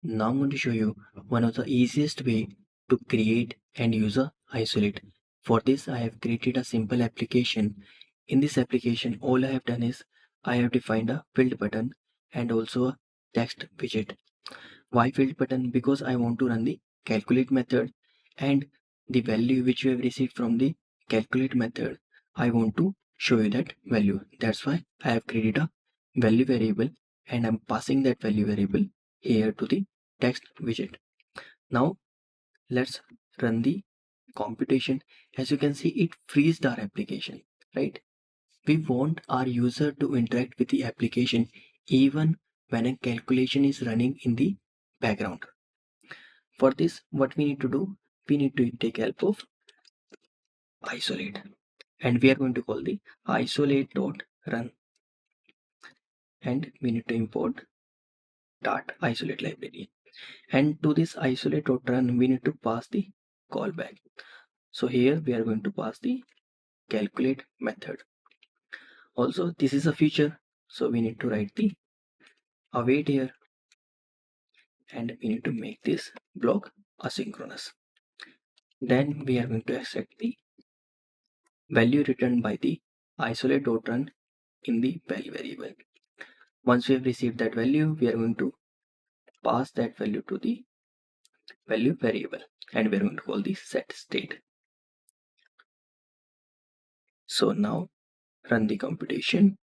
Now I'm going to show you one of the easiest way to create and use a isolate. For this I have created a simple application. In this application all I have done is I have defined a filled button and also a text widget. Why filled button? Because I want to run the calculate method, and the value which you have received from the calculate method, I want to show you that value. That's why I have created a value variable and I'm passing that value variable here to the text widget. Now let's run the computation. As you can see, it freezed our application, right? We want our user to interact with the application even when a calculation is running in the background. For this, what we need to do, we need to take help of isolate, and we are going to call the isolate.run, and we need to import dart isolate library, and to this isolate.run we need to pass the callback. So here we are going to pass the calculate method. Also this is a feature, so we need to write the await here, and we need to make this block asynchronous. Then we are going to accept the value returned by the isolate.run in the value variable. Once we have received that value, we are going to pass that value to the value variable, and we are going to call the set state. So now run the computation.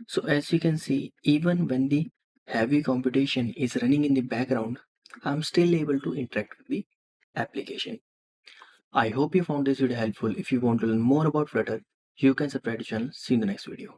So as you can see, even when the heavy computation is running in the background, I'm still able to interact with the application. I hope you found this video helpful. If you want to learn more about Flutter, you can subscribe to the channel. See you in the next video.